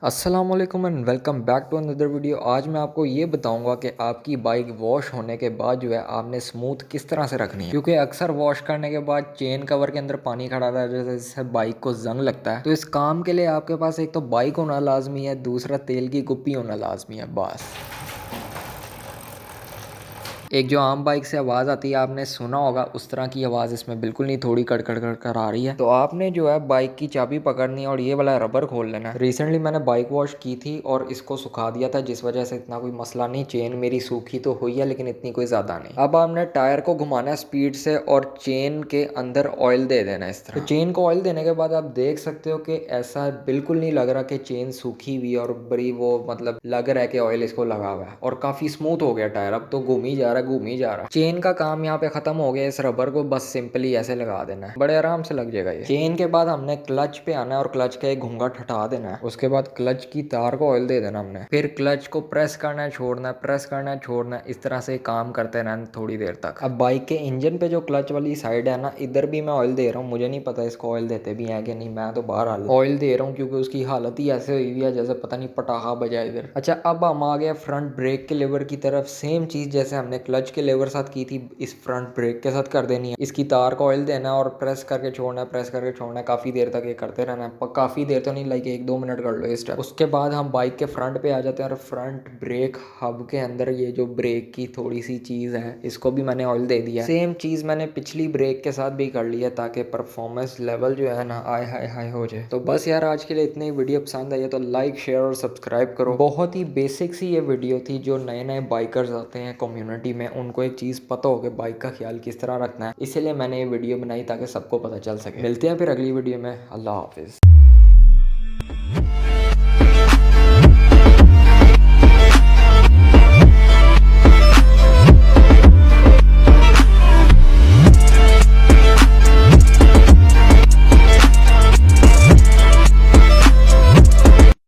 अस्सलाम वालेकुम and welcome back to another video. आज मैं आपको ये बताऊंगा कि आपकी बाइक वॉश होने के बाद जो है आपने स्मूथ किस तरह से रखनी है, क्योंकि अक्सर वॉश करने के बाद चेन कवर के अंदर पानी खड़ा रह जाता है जिससे बाइक को जंग लगता है। तो इस काम के लिए आपके पास एक तो बाइक होना लाजमी है, दूसरा तेल की कुप्पी होना लाजमी है बस। एक जो आम बाइक से आवाज़ आती है आपने सुना होगा, उस तरह की आवाज़ इसमें बिल्कुल नहीं, थोड़ी कड़कड़ कड़कड़ आ रही है। तो आपने जो है बाइक की चाबी पकड़नी है और ये वाला रबर खोल लेना है। रिसेंटली मैंने बाइक वॉश की थी और इसको सुखा दिया था, जिस वजह से इतना कोई मसला नहीं। चेन मेरी सूखी तो हुई है लेकिन इतनी कोई ज़्यादा नहीं। अब आपने टायर को घुमाना है स्पीड से और चेन के अंदर ऑयल दे देना है इस तरह। तो चेन को ऑयल देने के बाद आप देख सकते हो कि ऐसा बिल्कुल नहीं लग रहा कि चेन सूखी हुई और बड़ी वो मतलब लग रहा है कि ऑयल इसको लगा हुआ है, और काफ़ी स्मूथ हो गया टायर। अब तो घूम ही जा रहा है, घूम ही जा रहा है। चेन का काम यहाँ पे खत्म हो गया। इस रबर को बस सिंपली ऐसे लगा देना है, बड़े आराम से लग जाएगा ये। चेन के बाद हमने क्लच पे आना है और क्लच का एक घूंघट हटा देना है। उसके बाद क्लच की तार को ऑयल दे देना हमने। फिर क्लच को प्रेस करना है, छोड़ना है, प्रेस करना है, छोड़ना है। इस तरह से काम करते रहना थोड़ी देर तक। अब बाइक के इंजन पे जो क्लच वाली साइड है ना, इधर भी मैं ऑयल दे रहा हूँ। मुझे नहीं पता इसको ऑयल देते भी हैं कि नहीं, मैं तो बाहर ऑयल दे रहा हूँ क्योंकि उसकी हालत ही ऐसे हुई हुई है जैसे पता नहीं पटाखा बजा इधर। अच्छा, अब हम आ गए फ्रंट ब्रेक के लेवर की तरफ। सेम चीज जैसे हमने क्लच के लेवर साथ की थी, इस फ्रंट ब्रेक के साथ कर देनी है। इसकी तार को ऑयल देना है और प्रेस करके छोड़ना है, प्रेस करके छोड़ना है। काफी देर तक ये करते रहना है, काफी देर तो नहीं, लाइक 1-2 मिनट कर लो इस स्टेप। उसके बाद हम बाइक के फ्रंट पे आ जाते हैं और फ्रंट ब्रेक हब के अंदर ये जो ब्रेक की थोड़ी सी चीज है, इसको भी मैंने ऑयल दे दिया। सेम चीज मैंने पिछली ब्रेक के साथ भी कर लिया ताकि परफॉर्मेंस लेवल जो है ना आय हाय हाय हो जाए। तो बस यार, आज के लिए इतनी ही। वीडियो पसंद आई है तो लाइक शेयर और सब्सक्राइब करो। बहुत ही बेसिक सी ये वीडियो थी। जो नए नए बाइकर्स आते हैं कम्युनिटी में, उनको एक चीज पता हो कि बाइक का ख्याल किस तरह रखना है, इसीलिए मैंने ये वीडियो बनाई ताकि सबको पता चल सके। मिलते हैं फिर अगली वीडियो में। अल्लाह हाफिज।